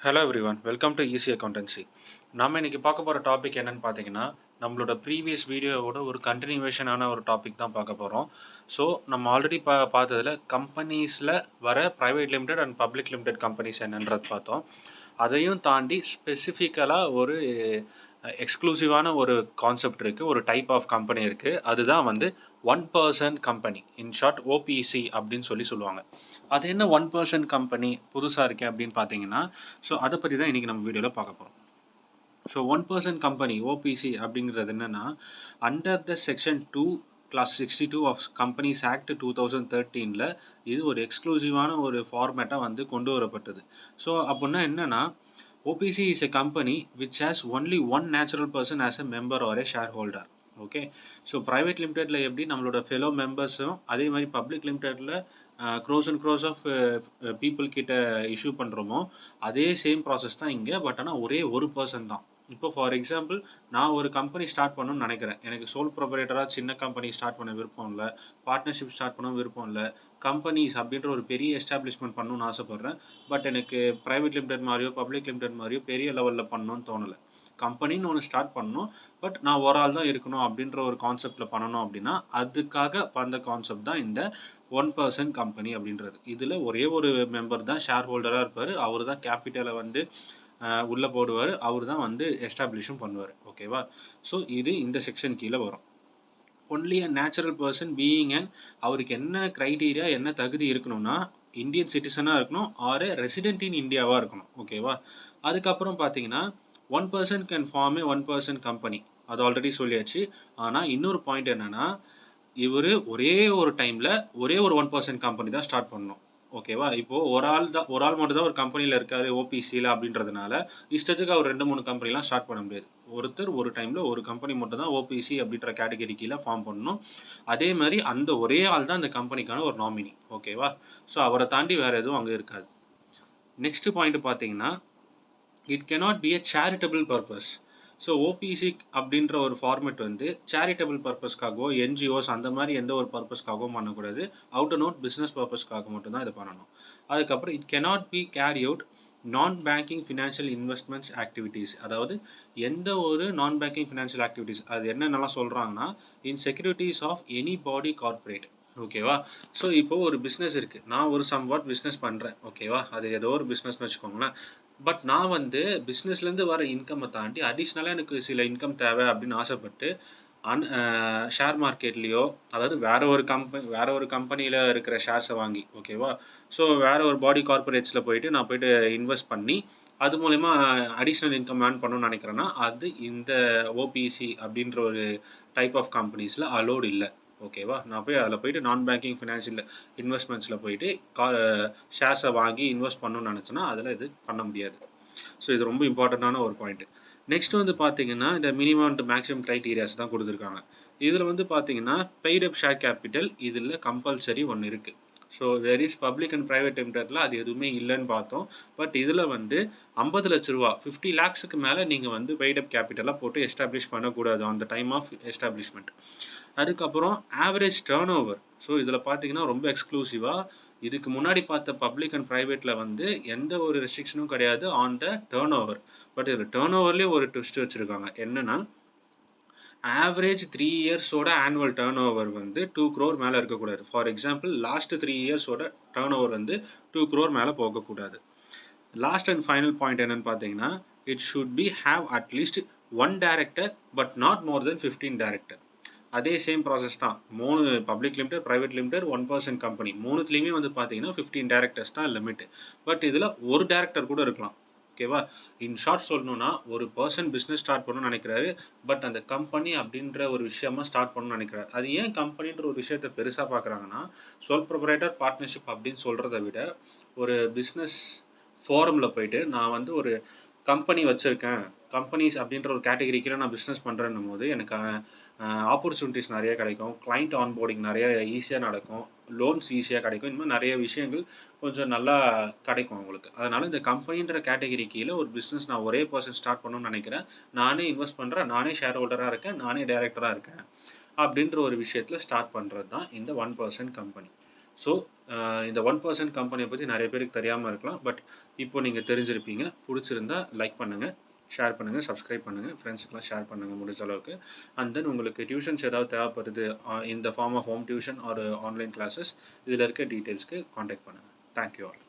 Hello everyone welcome to easy accountancy. நம்ம இன்னைக்கு பார்க்க போகிற டாபிக் என்னன்னு பார்த்தீங்கன்னா, நம்மளோட ப்ரீவியஸ் வீடியோவோட ஒரு கண்டினியூவேஷனான ஒரு டாபிக் தான் பார்க்க போகிறோம். ஸோ நம்ம ஆல்ரெடி பார்த்ததுல கம்பெனிஸில் வர private limited and public limited companies என்னன்றது பார்த்தோம். அதையும் தாண்டி ஸ்பெசிஃபிக்கலாக ஒரு எக்ஸ்க்ளூசிவான ஒரு கான்செப்ட் இருக்குது, ஒரு டைப் ஆஃப் கம்பெனி இருக்குது. அதுதான் வந்து one person company, in short OBC அப்படின்னு சொல்லுவாங்க. அது என்ன ஒன் பர்சன் கம்பெனி புதுசாக இருக்கே அப்படின்னு பார்த்தீங்கன்னா, ஸோ அதை பற்றி தான் இன்றைக்கி நம்ம வீடியோவில் பார்க்க போகிறோம். So one person company OPC அப்படிங்கிறது என்னென்னா, under the section 2 clause 62 of companies act 2013 இது ஒரு எக்ஸ்க்ளூசிவான ஒரு ஃபார்மேட்டாக வந்து கொண்டு வரப்பட்டது. ஸோ அப்படின்னா என்னென்னா, OPC is a company which has only one natural person as a member or a shareholder. Okay, so private லிமிடெடில் எப்படி நம்மளோட ஃபெலோ மெம்பர்ஸும், அதே மாதிரி பப்ளிக் லிமிடெடில் crores and crores of people கிட்ட இஷ்யூ பண்ணுறோமோ, அதே சேம் ப்ராசஸ் தான் இங்கே. பட் ஆனால் ஒரே ஒரு பர்சன் தான். இப்போ ஃபார் எக்ஸாம்பிள், நான் ஒரு கம்பெனி ஸ்டார்ட் பண்ணணும்னு நினைக்கிறேன். எனக்கு சோல் ப்ரொப்ரைட்டராக சின்ன கம்பெனி ஸ்டார்ட் பண்ண விருப்பம் இல்லை, பார்ட்னர்ஷிப் ஸ்டார்ட் பண்ண விருப்பம் இல்லை, கம்பெனிஸ் அப்படின்ற ஒரு பெரிய எஸ்டாப்ளிஷ்மெண்ட் பண்ணணும்னு ஆசைப்பட்றேன். பட் எனக்கு ப்ரைவேட் லிமிடெட் மாதிரியோ பப்ளிக் லிமிடெட் மாதிரியோ பெரிய லெவலில் பண்ணணும்னு தோணலை. கம்பெனின்னு ஒன்று ஸ்டார்ட் பண்ணணும், பட் நான் ஒரு ஆள் தான் இருக்கணும் அப்படின்ற ஒரு கான்செப்டில் பண்ணணும் அப்படின்னா, அதுக்காக வந்த கான்செப்ட் தான் இந்த ஒன் பர்சன் கம்பெனி அப்படின்றது. இதில் ஒரே ஒரு மெம்பர் தான் ஷேர் ஹோல்டராக இருப்பார். அவர் தான் கேபிட்டலை வந்து உள்ளே போடுவார். அவர் தான் வந்து எஸ்டாப்ளிஷும் பண்ணுவார். ஓகேவா? ஸோ இது இந்த செக்ஷன் கீழே வரும். Only a natural person being and அவருக்கு என்ன க்ரைட்டீரியா, என்ன தகுதி இருக்கணும்னா, இந்தியன் சிட்டிசனாக இருக்கணும், ஆர் ரெசிடென்ட் இன் இந்தியாவாக இருக்கணும். ஓகேவா? அதுக்கப்புறம் பார்த்தீங்கன்னா, one person can form a one person company. அது ஆல்ரெடி சொல்லியாச்சு. ஆனால் இன்னொரு பாயிண்ட் என்னென்னா, இவர் ஒரே ஒரு டைமில் ஒரே ஒரு ஒன் பர்சன் கம்பெனி தான் ஸ்டார்ட் பண்ணணும். ஓகேவா? இப்போது ஒரு ஆள் மட்டும் தான் ஒரு கம்பெனியில் இருக்காரு ஓபிசியில் அப்படின்றதுனால இஷ்டத்துக்கு அவர் 2-3 கம்பெனிலாம் ஸ்டார்ட் பண்ண முடியாது. ஒருத்தர் ஒரு டைமில் ஒரு கம்பெனி மட்டும் தான் ஓபிசி அப்படின்ற கேட்டகரி கீழே ஃபார்ம் பண்ணணும். அதே மாதிரி அந்த ஒரே ஆள் தான் அந்த கம்பெனிக்கான ஒரு நாமினி. ஓகேவா? ஸோ அவரை தாண்டி வேறு எதுவும் அங்கே இருக்காது. நெக்ஸ்ட் பாயிண்ட் பார்த்தீங்கன்னா, it cannot be a charitable purpose. So OBC அப்படின்ற ஒரு ஃபார்மெட் வந்து சேரிட்டபிள் பர்பஸ்க்காகவோ, என்ஜிஓஸ் அந்த மாதிரி எந்த ஒரு பர்பஸ்க்காகவும் பண்ணக்கூடாது. அவுட் அண்ட் அவுட் பிஸ்னஸ் பர்பஸ்க்காக மட்டும்தான் இதை பண்ணணும். அதுக்கப்புறம் it cannot be carry out நான் பேங்கிங் ஃபினான்ஷியல் இன்வெஸ்ட்மெண்ட்ஸ் ஆக்டிவிட்டீஸ். அதாவது எந்த ஒரு நான் பேங்கிங் ஃபினான்ஷியல் ஆக்டிவிட்டீஸ் அது என்னென்னலாம் சொல்கிறாங்கன்னா, in securities of any body corporate. ஓகேவா? ஸோ இப்போ ஒரு பிஸ்னஸ் இருக்குது. நான் ஒரு சம்வாட் பிஸ்னஸ் பண்ணுறேன். ஓகேவா? அது ஏதோ ஒரு பிஸ்னஸ்னு வச்சுக்கோங்களேன். பட் நான் வந்து பிஸ்னஸ்லேருந்து வர இன்கம்மை தாண்டி அடிஷ்னலாக எனக்கு சில இன்கம் தேவை அப்படின்னு ஆசைப்பட்டு ஷேர் மார்க்கெட்லேயோ, அதாவது வேற ஒரு கம்பெனியில் இருக்கிற ஷேர்ஸை வாங்கி, ஓகேவா? ஸோ வேற ஒரு பாடி கார்ப்பரேட்ஸில் போயிட்டு நான் போயிட்டு இன்வெஸ்ட் பண்ணி அது மூலயமா அடிஷ்னல் இன்கம் ஏர்ன் பண்ணணும்னு நினைக்கிறேன்னா, அது இந்த ஓபிசி அப்படின்ற ஒரு டைப் ஆஃப் கம்பெனிஸில் அலோடு இல்லை. ஓகேவா? நான் போய் அதில் போயிட்டு நான் பேங்கிங் ஃபினான்ஷியல் இன்வெஸ்ட்மெண்ட்ஸில் போயிட்டு ஷேர்ஸை வாங்கி இன்வெஸ்ட் பண்ணணும்னு நினச்சேன்னா அதில் இது பண்ண முடியாது. ஸோ இது ரொம்ப இம்பார்ட்டண்ட்டான ஒரு பாயிண்ட்டு. நெக்ஸ்ட் வந்து பார்த்தீங்கன்னா, இந்த மினிமம் அண்ட் மேக்ஸிமம் க்ரைட்டீரியாஸ் தான் கொடுத்துருக்காங்க. இதில் வந்து பார்த்தீங்கன்னா, பெய்ட் அப் ஷேர் கேபிட்டல் இதில் கம்பல்சரி ஒன்று இருக்குது. So where is public and private லிமிடெட்ல அது எதுவுமே இல்லைன்னு பார்த்தோம். பட் இதில் வந்து 50 லட்ச ரூபா 50 லேக்ஸுக்கு மேலே நீங்கள் வந்து பெய்ட் அப் கேபிட்டலாக போட்டு எஸ்டாப்ளிஷ் பண்ணக்கூடாது on the time of establishment. அதுக்கப்புறம் ஆவரேஜ் டர்ன் ஓவர். ஸோ இதில் பார்த்தீங்கன்னா ரொம்ப எக்ஸ்க்ளூசிவாக இதுக்கு முன்னாடி பார்த்த பப்ளிக் அண்ட் ப்ரைவேட்டில் வந்து எந்த ஒரு ரெஸ்ட்ரிக்ஷனும் கிடையாது on the turnover. But இதில் டர்ன் ஓவர்லேயே ஒரு ட்விஸ்ட் வச்சுருக்காங்க. என்னென்னா, ஆவரேஜ் 3 இயர்ஸோட ஆனுவல் டர்ன் ஓவர் வந்து 2 crore மேலே இருக்கக்கூடாது. ஃபார் எக்ஸாம்பிள் லாஸ்ட் 3 இயர்ஸோட டர்ன் ஓவர் வந்து 2 crore மேலே போகக்கூடாது. லாஸ்ட் அண்ட் ஃபைனல் பாயிண்ட் என்னன்னு பார்த்தீங்கன்னா, it should be have at least 1 director but not more than 15 director. அதே சேம் ப்ராசஸ் தான். 3 public limited, private limited, one person company 3த்துலேயுமே வந்து பார்த்தீங்கன்னா 15 டைரக்டர்ஸ் தான் லிமிட். பட் இதில் ஒரு டைரக்டர் கூட இருக்கலாம். ஓகேவா? இன் ஷார்ட் சொல்லணும்னா, ஒரு பர்சன் பிஸ்னஸ் ஸ்டார்ட் பண்ணணும்னு நினைக்கிறாரு. பட் அந்த கம்பெனி அப்படின்ற ஒரு விஷயமா ஸ்டார்ட் பண்ணணும்னு நினைக்கிறாரு. அது ஏன் கம்பெனின்ற ஒரு விஷயத்தை பெருசாக பார்க்குறாங்கன்னா, சோல் ப்ரொப்ரைட்டர் பார்ட்னர்ஷிப் அப்படின்னு சொல்கிறத விட, ஒரு பிஸ்னஸ் ஃபோரமில் போயிட்டு நான் வந்து ஒரு கம்பெனி வச்சுருக்கேன், கம்பெனிஸ் அப்படின்ற ஒரு கேட்டகரி கீழே நான் பிஸ்னஸ் பண்ணுறேன்னும் போது எனக்கு ஆப்பர்ச்சுனிட்டிஸ் நிறைய கிடைக்கும், கிளைண்ட் ஆன்போர்டிங் நிறைய ஈஸியாக நடக்கும், லோன்ஸ் ஈஸியாக கிடைக்கும். இந்த மாதிரி நிறைய விஷயங்கள் கொஞ்சம் நல்லா கிடைக்கும் அவங்களுக்கு. அதனால் இந்த கம்பெனின்ற கேட்டகரி கீழே ஒரு பிஸ்னஸ் நான் ஒரே பர்சன் ஸ்டார்ட் பண்ணணும்னு நினைக்கிறேன், நானே இன்வெஸ்ட் பண்ணுறேன், நானே ஷேர் ஹோல்டராக இருக்கேன், நானே டைரக்டராக இருக்கேன் அப்படின்ற ஒரு விஷயத்தில் ஸ்டார்ட் பண்ணுறது தான் இந்த ஒன் பர்சன் கம்பெனி. ஸோ இந்த 1% கம்பெனிய பத்தி நெறைய பேருக்கு தெரியாம இருக்கலாம். பட் இப்போ நீங்க தெரிஞ்சிருப்பீங்க. புடிச்சிருந்தா லைக் பண்ணுங்க, ஷேர் பண்ணுங்க, சப்ஸ்கிரைப் பண்ணுங்க. ஃப்ரெண்ட்ஸ்க்குலாம் ஷேர் பண்ணுங்க முடிஞ்ச அளவுக்கு. அண்ட் தென் உங்களுக்கு டியூஷன்ஸ் ஏதாவது தேவைப்படுது in the form of home tuition or online classes இதில இருக்க டீட்டெயில்ஸ்க்கு கான்டாக்ட் பண்ணுங்க. Thank you all.